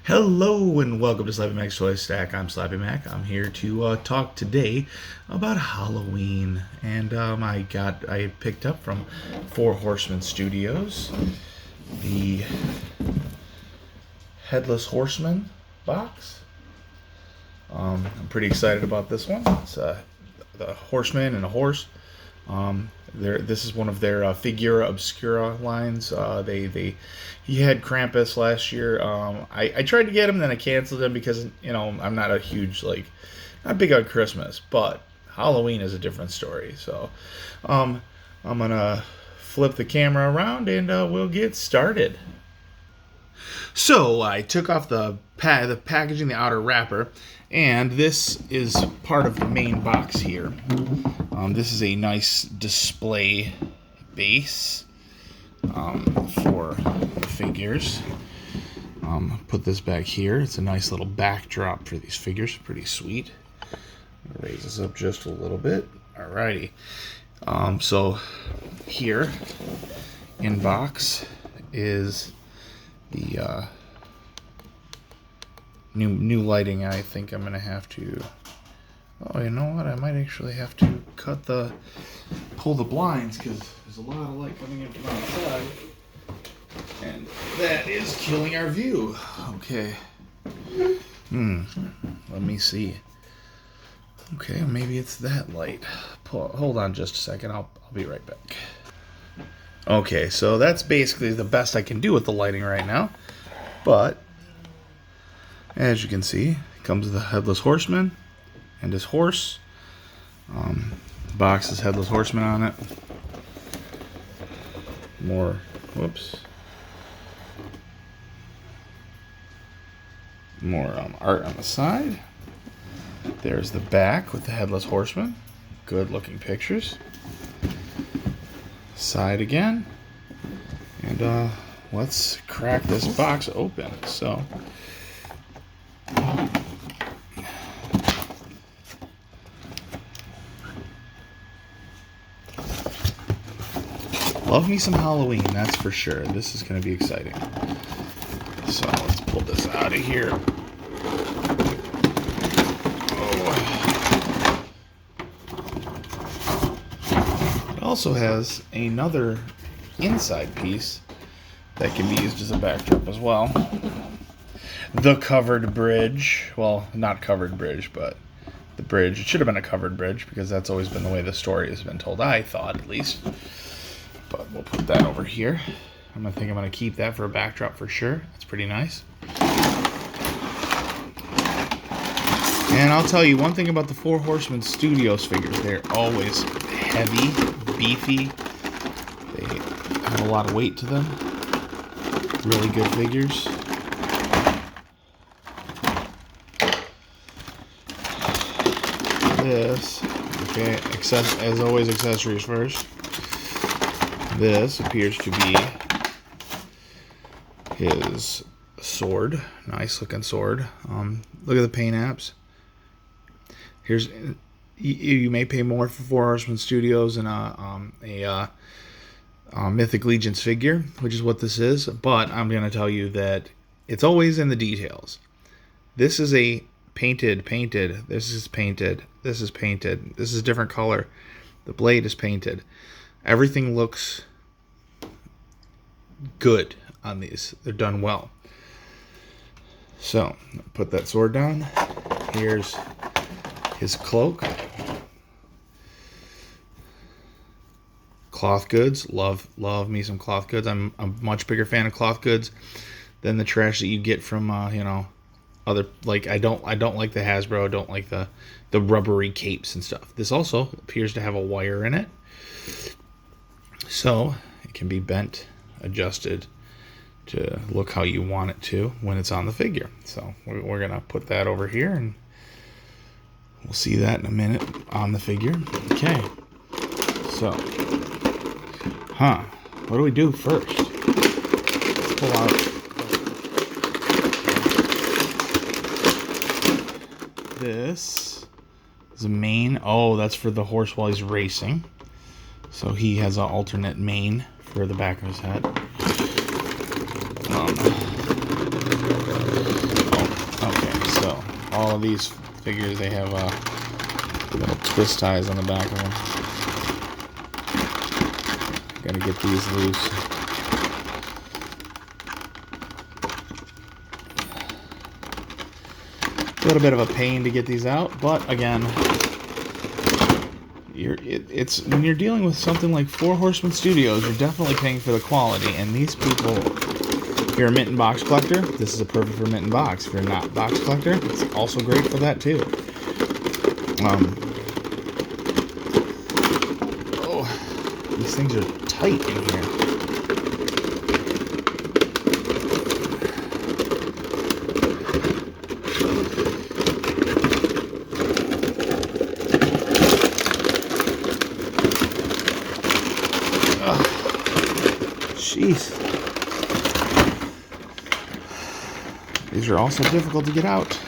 Hello and welcome to Slappy Mac's Toy Stack. I'm Slappy Mac. I'm here to talk today about Halloween, and I picked up from Four Horseman Studios the Headless Horseman box. I'm pretty excited about this one. It's the horseman and a horse. This is one of their Figura Obscura lines. He had Krampus last year. I tried to get him, then I canceled him because I'm not a huge not big on Christmas, but Halloween is a different story. So I'm gonna flip the camera around and we'll get started. So I took off the packaging, the outer wrapper, and this is part of the main box here. This is a nice display base for the figures. Put this back here. It's a nice little backdrop for these figures. Pretty sweet. Raise this up just a little bit. Alrighty. So here in box is the new lighting. I think I'm gonna have to. Oh, you know what? I might actually have to pull the blinds because there's a lot of light coming in from outside, and that is killing our view. Okay. Let me see. Okay, maybe it's that light. Hold on just a second. I'll be right back. Okay, so that's basically the best I can do with the lighting right now. But as you can see, comes the Headless Horseman and his horse. The box has Headless Horseman on it. More art on the side. There's the back with the Headless Horseman. Good looking pictures. Side again. And let's crack this box open. So love me some Halloween, that's for sure. This is going to be exciting. So let's pull this out of here. Oh. It also has another inside piece that can be used as a backdrop as well. The covered bridge. Well, not covered bridge, but the bridge. It should have been a covered bridge because that's always been the way the story has been told, I thought at least. But we'll put that over here. I'm gonna keep that for a backdrop for sure. That's pretty nice. And I'll tell you one thing about the Four Horsemen Studios figures. They're always heavy, beefy. They have a lot of weight to them. Really good figures. This, okay, as always, accessories first. This appears to be his sword. Nice looking sword. Look at the paint apps. Here's, you may pay more for Four Horsemen Studios and a Mythic Legions figure, which is what this is. But I'm going to tell you that it's always in the details. This is a painted. This is painted. This is painted. This is a different color. The blade is painted. Everything looks good on these. They're done well. So, put that sword down. Here's his cloak. Cloth goods. Love me some cloth goods. I'm a much bigger fan of cloth goods than the trash that you get from other, like, I don't like the Hasbro. I don't like the rubbery capes and stuff. This also appears to have a wire in it. So it can be bent, adjusted to look how you want it to when it's on the figure. So we're going to put that over here, and we'll see that in a minute on the figure. Okay. So, what do we do first? Let's pull out this. Is a mane. Oh, that's for the horse while he's racing. So he has an alternate mane for the back of his head. all of these figures, they have little twist ties on the back of them. Gotta get these loose. A little bit of a pain to get these out, but again, it's when you're dealing with something like Four Horsemen Studios, you're definitely paying for the quality. And these people, if you're a mint and box collector, this is a perfect for mint and box. If you're not a box collector, it's also great for that too. Oh, these things are tight in here. Jeez. These are also difficult to get out.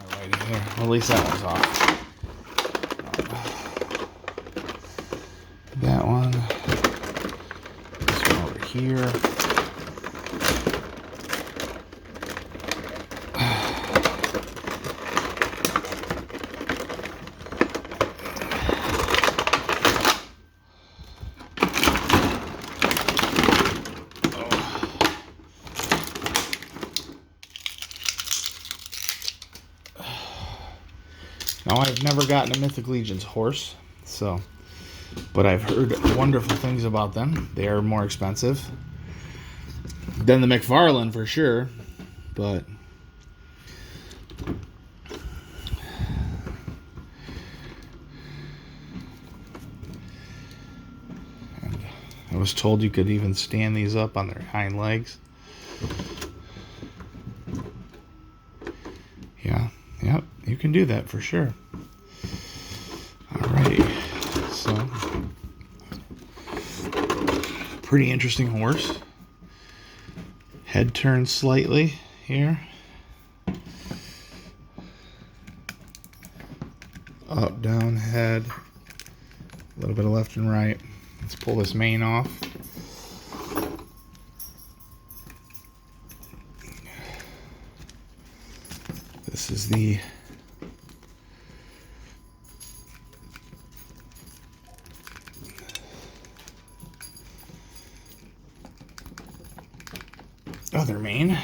Alrighty, here. Release that one's off. That one. This one over here. Now, I've never gotten a Mythic Legion's horse, but I've heard wonderful things about them. They are more expensive than the McFarlane for sure, but and I was told you could even stand these up on their hind legs. Yep, you can do that for sure. Alrighty, so pretty interesting horse. Head turns slightly here. Up, down, head. A little bit of left and right. Let's pull this mane off. This is the other mane,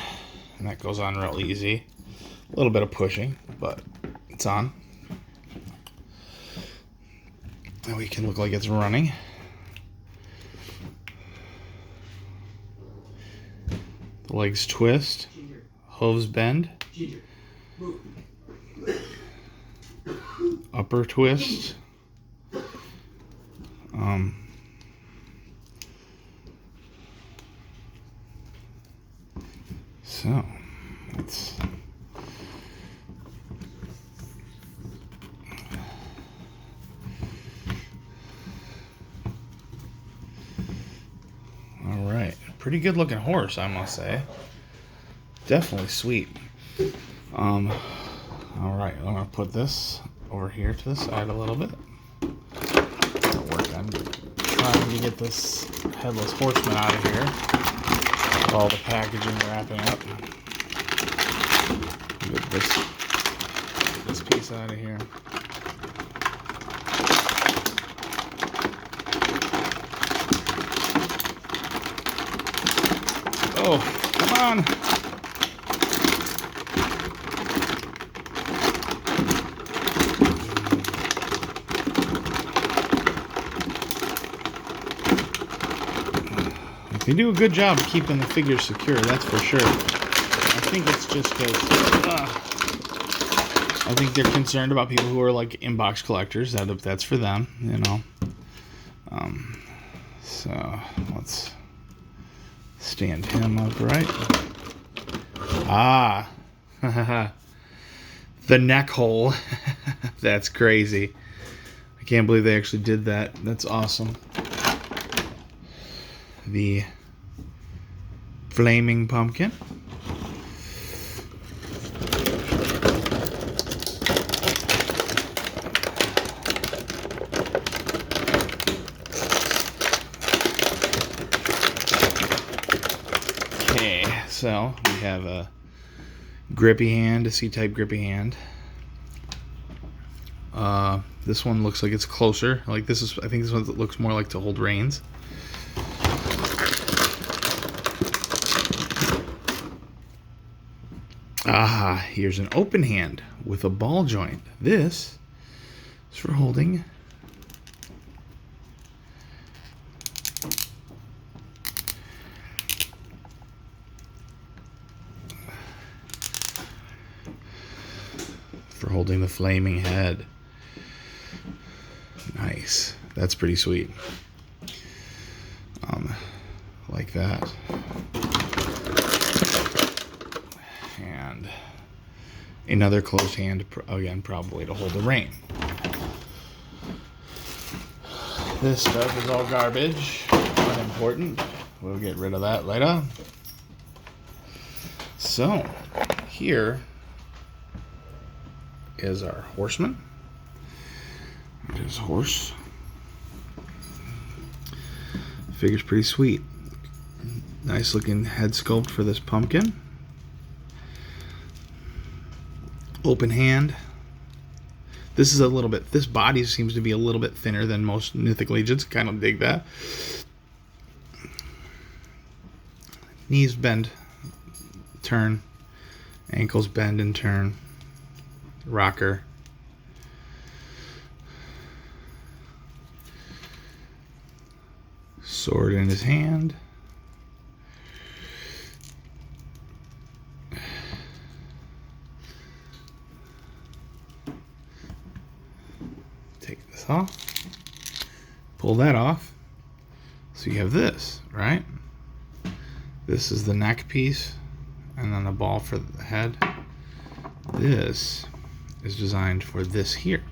and that goes on real easy. A little bit of pushing, but it's on. And we can look like it's running. The legs twist, hooves bend. Upper twist. So let's all right, pretty good looking horse, I must say. Definitely sweet. All right, I'm gonna put this over here to the side a little bit. Gonna work on trying to get this Headless Horseman out of here. All the packaging wrapping up. Get this piece out of here. Oh, come on! They do a good job of keeping the figures secure, that's for sure. I think it's just because I think they're concerned about people who are like inbox collectors. That's for them, you know. So let's stand him upright. Ah, the neck hole. That's crazy. I can't believe they actually did that. That's awesome. The flaming pumpkin. So we have a grippy hand, a C-type grippy hand. This one looks like it's closer. Like this is, I think this one looks more like to hold reins. Ah, here's an open hand with a ball joint. This is for holding the flaming head. Nice. That's pretty sweet. Like that. And another closed hand, again, probably to hold the rein. This stuff is all garbage, unimportant. We'll get rid of that later. So, here is our horseman. There's horse. Figure's pretty sweet. Nice looking head sculpt for this pumpkin. Open hand. This is a little bit, this body seems to be a little bit thinner than most Mythic Legions. Kind of dig that. Knees bend, turn. Ankles bend and turn. Rocker. Sword in his hand. Take this off. Pull that off. So you have this, right? This is the neck piece, and then the ball for the head. This is designed for this here.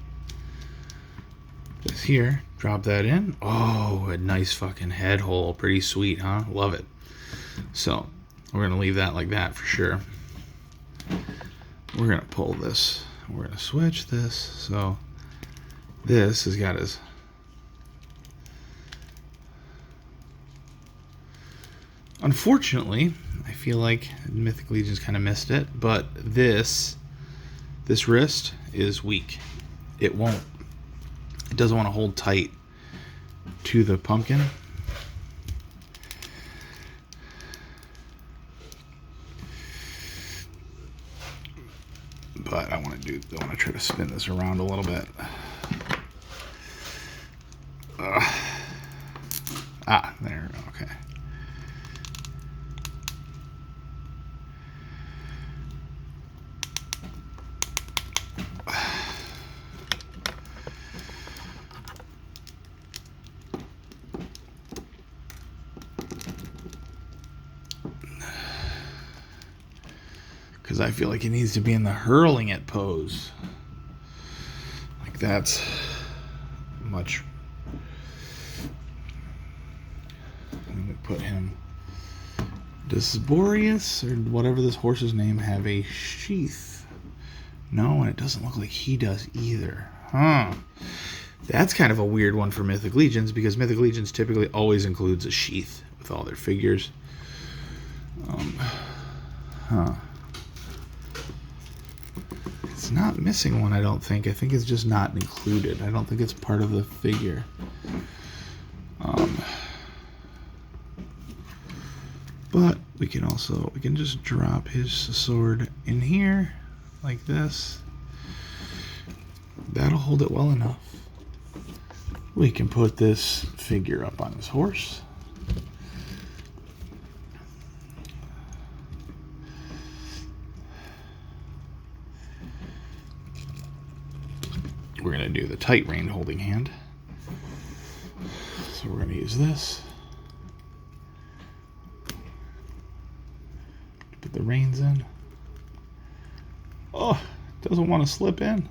This here, drop that in. Oh, a nice fucking head hole. Pretty sweet, huh? Love it. So, we're going to leave that like that for sure. We're going to pull this. We're going to switch this. So, this has got his... Unfortunately, I feel like Mythic Legions kind of missed it, but this wrist is weak. It doesn't want to hold tight to the pumpkin. But I want to try to spin this around a little bit. There, okay. Because I feel like it needs to be in the hurling it pose. Like that's much. I'm going to put him. Does Boreas or whatever this horse's name have a sheath? No, and it doesn't look like he does either. Huh. That's kind of a weird one for Mythic Legions, because Mythic Legions typically always includes a sheath with all their figures. It's not missing one, I don't think. I think it's just not included. I don't think it's part of the figure. But we can just drop his sword in here like this. That'll hold it well enough. We can put this figure up on his horse. We're going to do the tight rein holding hand. So we're going to use this. Put the reins in. Oh, it doesn't want to slip in.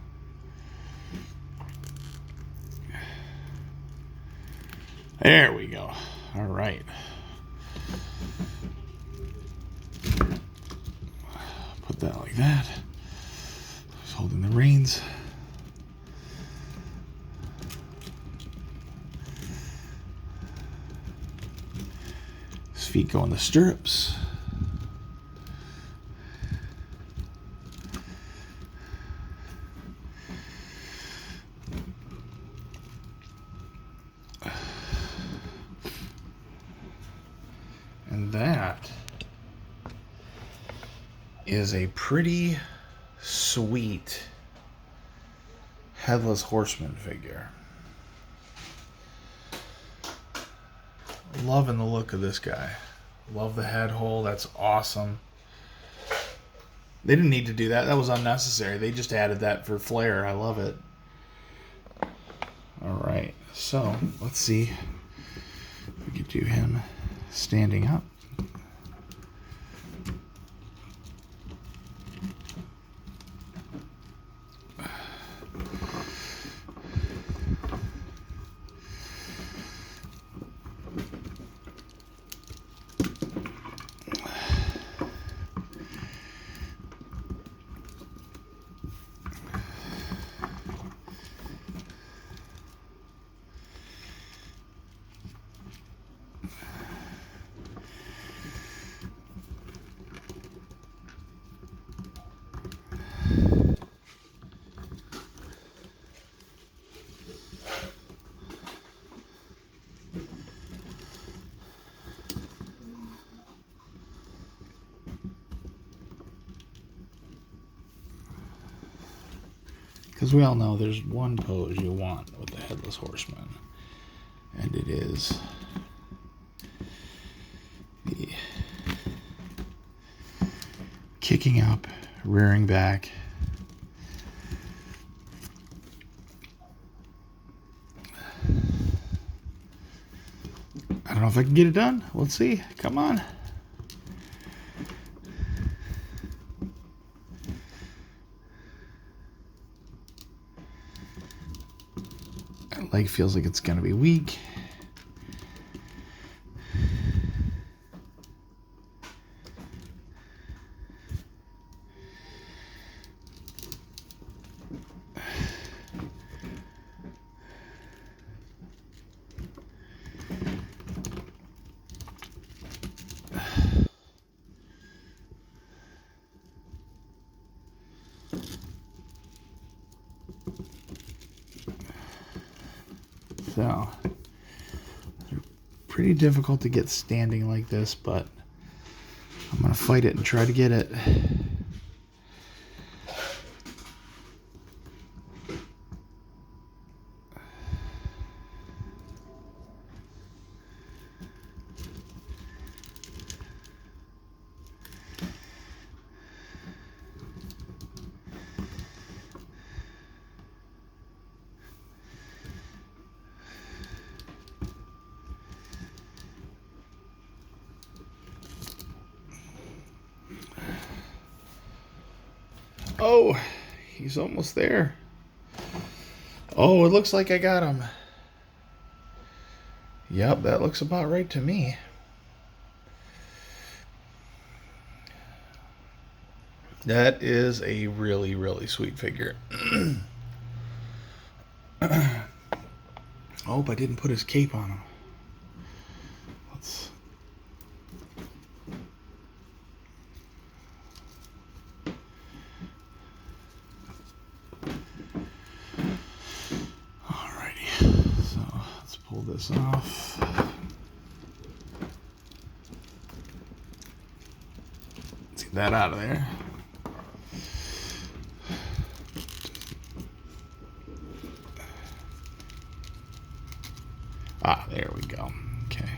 There we go. All right. Put that like that. Just holding the reins. His feet go in the stirrups. that is a pretty sweet Headless Horseman figure. Loving the look of this guy. Love the head hole. That's awesome. They didn't need to do that. That was unnecessary. They just added that for flair. I love it. All right. So let's see if we could do him standing up. Because we all know there's one pose you want with the Headless Horseman, and it is the kicking up, rearing back. I don't know if I can get it done. Let's see. Come on. That leg feels like it's going to be weak. So, they're pretty difficult to get standing like this, but I'm going to fight it and try to get it. Oh, he's almost there. Oh, it looks like I got him. Yep, that looks about right to me. That is a really, really sweet figure. Oh, I didn't put his cape on him. Let's... pull this off. Let's get that out of there. Ah, there we go. Okay.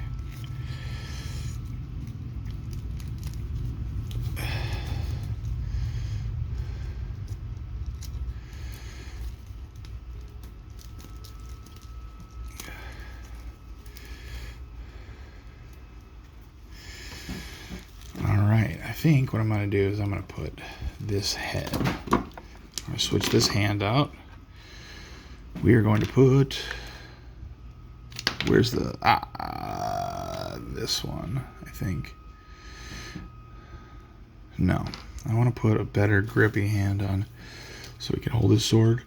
I think what I'm going to do is I'm going to put this head. I'm going to switch this hand out. We are going to put, where's the, this one, I think. No, I want to put a better grippy hand on so he can hold his sword.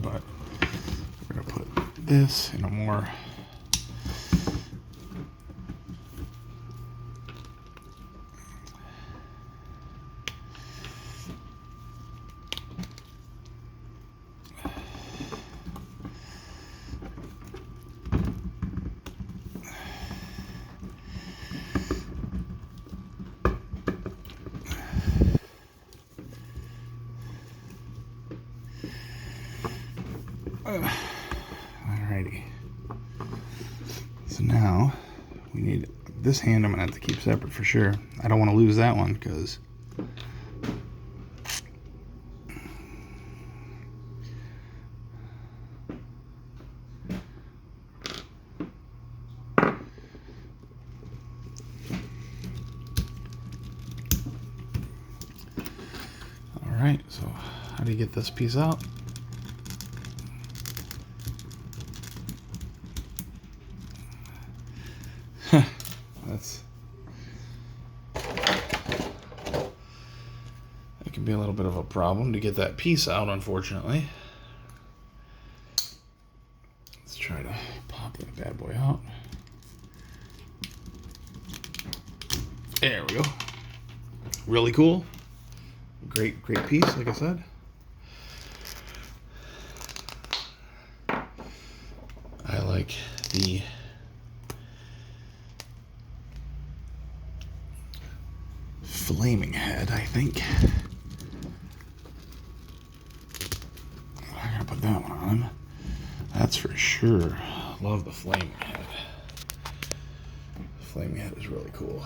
But we're going to put this in a more Alrighty. So now we need this hand. I'm gonna have to keep separate for sure. I don't want to lose that one because alright, so how do you get this piece out? That can be a little bit of a problem to get that piece out, unfortunately. Let's try to pop that bad boy out. There we go. Really cool. Great piece, like I said. I like the flaming head, I think. I gotta put that one on. That's for sure. Love the flaming head. The flaming head is really cool.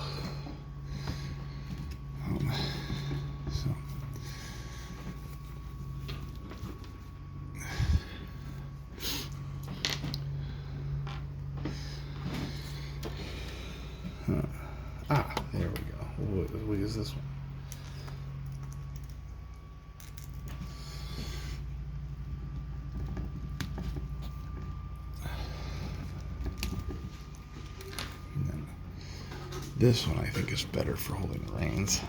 So there we go. We'll use this one. And then this one I think is better for holding the reins.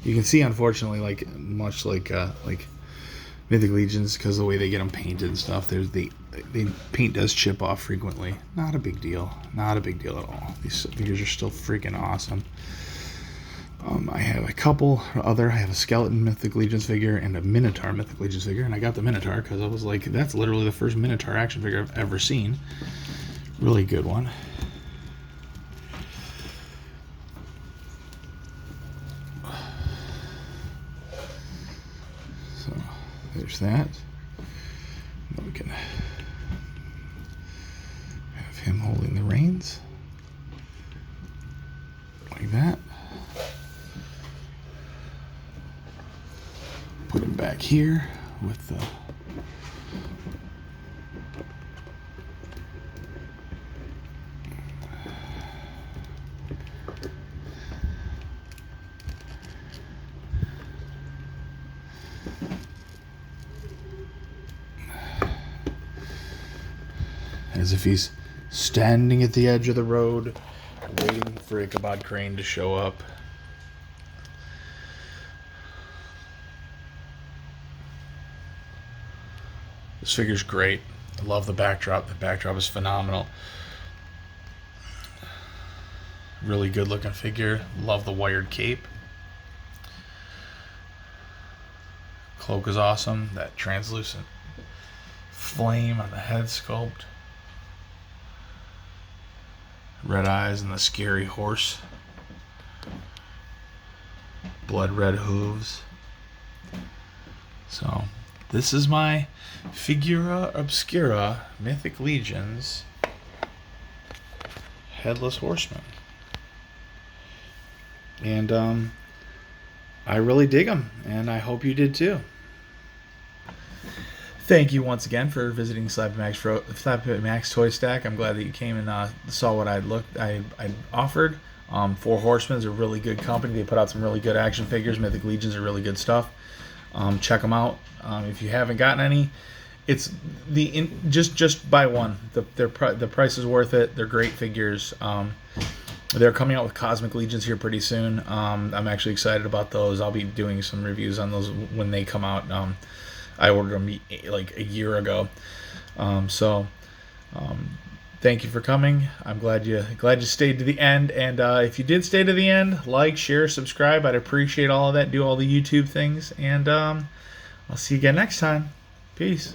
You can see, unfortunately, much like Mythic Legions, because the way they get them painted and stuff, the paint does chip off frequently. Not a big deal. Not a big deal at all. These figures are still freaking awesome. I have a couple other. I have a Skeleton Mythic Legions figure and a Minotaur Mythic Legions figure, and I got the Minotaur because I was like, that's literally the first Minotaur action figure I've ever seen. Really good one. So there's that. Then we can have him holding the reins like that. Put him back here with the as if he's standing at the edge of the road waiting for Ichabod Crane to show up. This figure's great. I love the backdrop. The backdrop is phenomenal. Really good looking figure. Love the wired cape. Cloak is awesome. That translucent flame on the head sculpt. Red eyes and the scary horse. Blood red hooves. So this is my Figura Obscura Mythic Legions Headless Horseman. And I really dig them, and I hope you did too. Thank you once again for visiting Slappy Max Toy Stack. I'm glad that you came and saw what I offered. Four Horsemen is a really good company. They put out some really good action figures. Mythic Legions are really good stuff. Check them out. If you haven't gotten any, it's just buy one. The price is worth it. They're great figures. They're coming out with Cosmic Legions here pretty soon. I'm actually excited about those. I'll be doing some reviews on those when they come out. I ordered them like a year ago. Thank you for coming. I'm glad you stayed to the end. And if you did stay to the end, like, share, subscribe. I'd appreciate all of that. Do all the YouTube things. And I'll see you again next time. Peace.